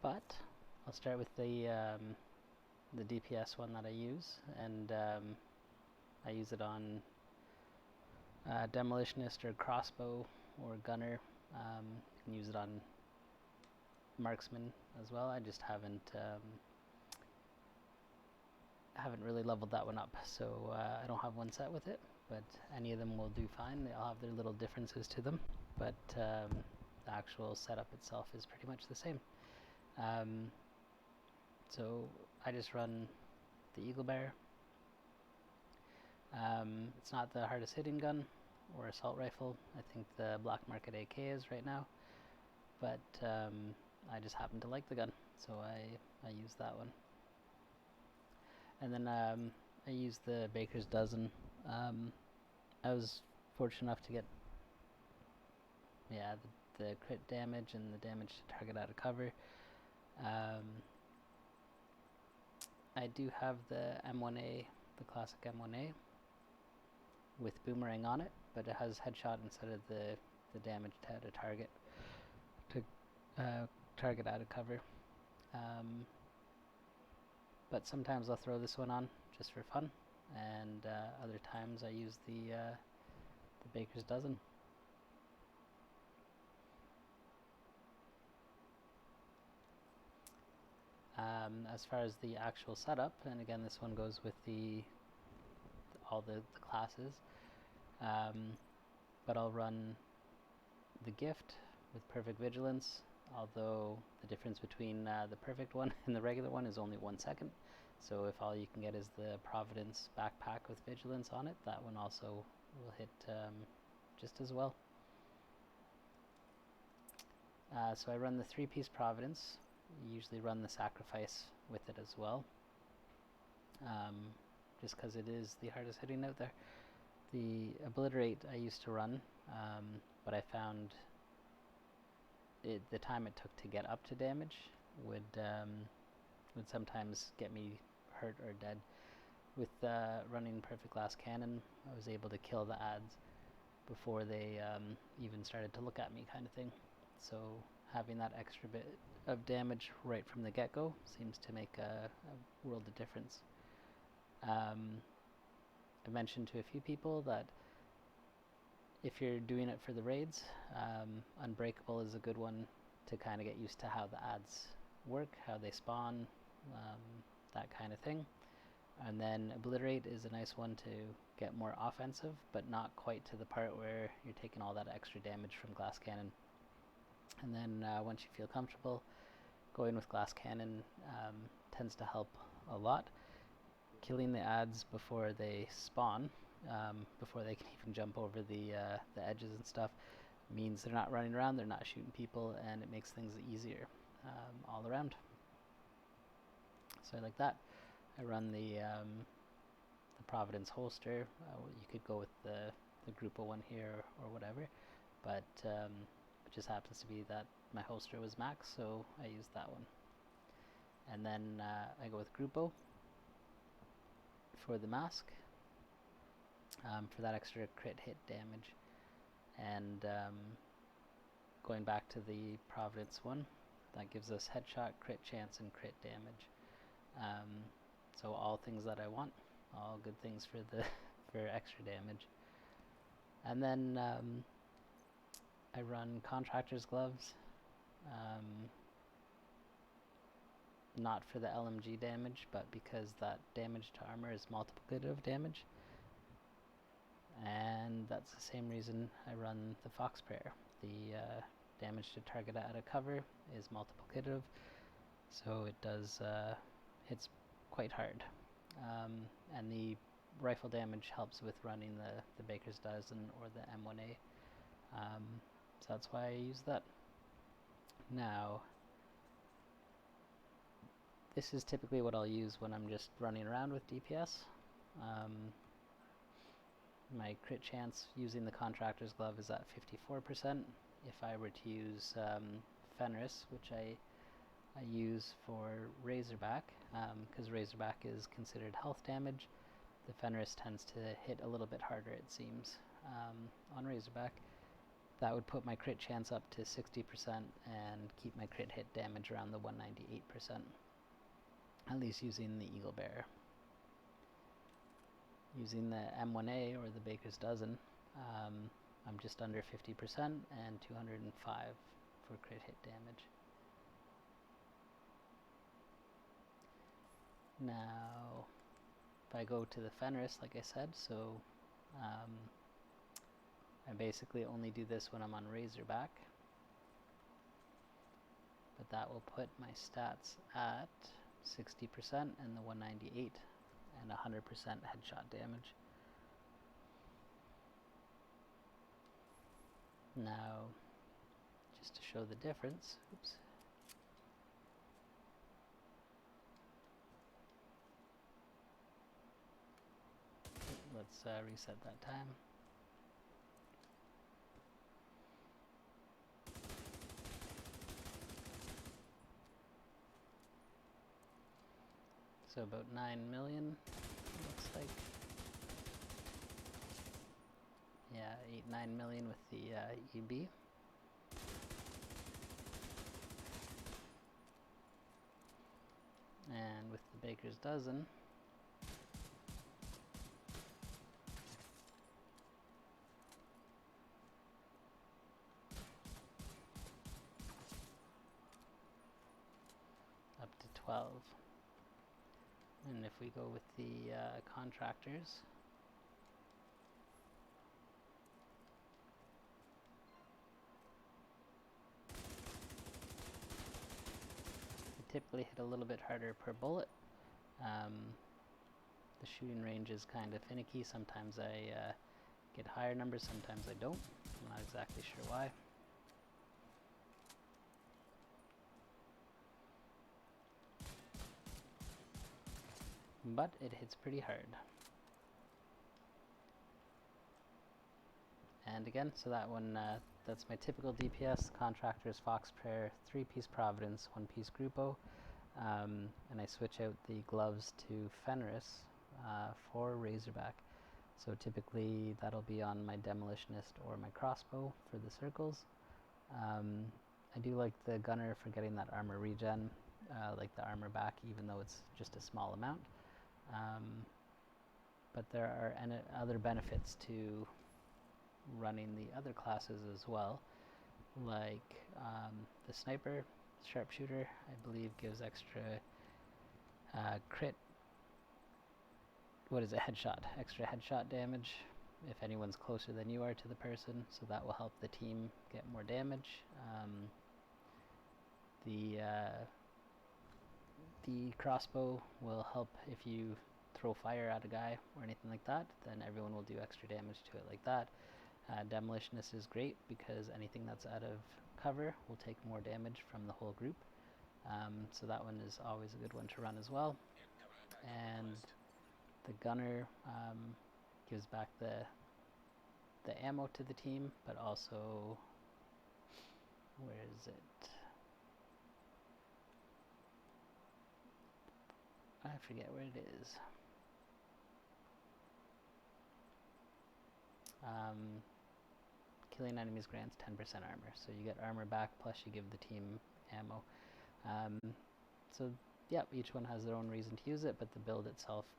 but I'll start with the DPS one that I use, and I use it on demolitionist or crossbow or gunner. You can use it on marksman as well. I just haven't really leveled that one up, so I don't have one set with it, but any of them will do fine. They all have their little differences to them, but the actual setup itself is pretty much the same. So I just run the Eagle Bear. It's not the hardest hitting gun or assault rifle. I think the Black Market AK is right now, but I just happen to like the gun, so I use that one. And then I use the Baker's Dozen. I was fortunate enough to get the crit damage and the damage to target out of cover. I do have the M1A, the classic M1A, with boomerang on it, but it has headshot instead of the damage to a target to target out of cover. But sometimes I'll throw this one on just for fun, and other times I use the Baker's Dozen. As far as the actual setup, and again this one goes with all the classes, but I'll run the gift with perfect vigilance, although the difference between the perfect one and the regular one is only 1 second. So if all you can get is the Providence backpack with vigilance on it, that one also will hit just as well. So I run the 3-piece Providence. Usually run the sacrifice with it as well, just because it is the hardest hitting out there. The obliterate I used to run, but I found the time it took to get up to damage would sometimes get me hurt or dead. With running perfect glass cannon, I was able to kill the adds before they even started to look at me, kind of thing. So having that extra bit of damage right from the get-go seems to make a world of difference. I mentioned to a few people that if you're doing it for the raids, Unbreakable is a good one to kind of get used to how the adds work, how they spawn, that kind of thing. And then Obliterate is a nice one to get more offensive, but not quite to the part where you're taking all that extra damage from Glass Cannon. And then once you feel comfortable, going with Glass Cannon tends to help a lot. Killing the adds before they spawn, before they can even jump over the edges and stuff, means they're not running around, they're not shooting people, and it makes things easier all around. So I like that. I run the Providence holster. You could go with the Grupo one here or whatever, but it just happens to be that my holster was max, so I used that one. And then I go with Grupo for the mask, for that extra crit hit damage. And going back to the Providence one, that gives us headshot, crit chance, and crit damage. So all things that I want, all good things for the for extra damage. And then I run Contractor's Gloves, not for the LMG damage, but because that damage to armor is multiplicative damage. And that's the same reason I run the Fox Prayer. The damage to target out of cover is multiplicative, so it does hits quite hard. And the rifle damage helps with running the Baker's Dozen or the M1A. So that's why I use that. Now, this is typically what I'll use when I'm just running around with DPS. My crit chance using the Contractor's Glove is at 54%. If I were to use Fenris, which I use for Razorback, because Razorback is considered health damage, the Fenris tends to hit a little bit harder, it seems, on Razorback. that would put my crit chance up to 60% and keep my crit hit damage around the 198%, at least using the Eagle Bear. Using the M1A or the Baker's Dozen, I'm just under 50% and 205 for crit hit damage. Now, if I go to the Fenris, like I said, so I basically only do this when I'm on Razorback, but that will put my stats at 60% and the 198 and 100% headshot damage. Now, just to show the difference, oops. Let's reset that time. So about 9 million, looks like. Yeah, 8-9 million with the EB. And with the Baker's Dozen, up to 12. And if we go with the contractors, they typically hit a little bit harder per bullet. The shooting range is kind of finicky. Sometimes I get higher numbers, sometimes I don't. I'm not exactly sure why. But it hits pretty hard. And again, so that one, that's my typical DPS, Contractors, Fox Prayer, 3-piece Providence, 1-piece Grupo. And I switch out the gloves to Fenris for Razorback. So typically that'll be on my Demolitionist or my Crossbow for the circles. I do like the Gunner for getting that armor regen, like the armor back, even though it's just a small amount. But there are other benefits to running the other classes as well, like the Sniper, Sharpshooter, I believe gives extra crit, headshot, extra headshot damage if anyone's closer than you are to the person, so that will help the team get more damage. The crossbow will help if you throw fire at a guy or anything like that, then everyone will do extra damage to it like that. Demolitionist is great because anything that's out of cover will take more damage from the whole group. So that one is always a good one to run as well. And the Gunner gives back the ammo to the team, but also, where is it? I forget where it is. Killing enemies grants 10% armor, so you get armor back plus you give the team ammo. So yeah, each one has their own reason to use it, but the build itself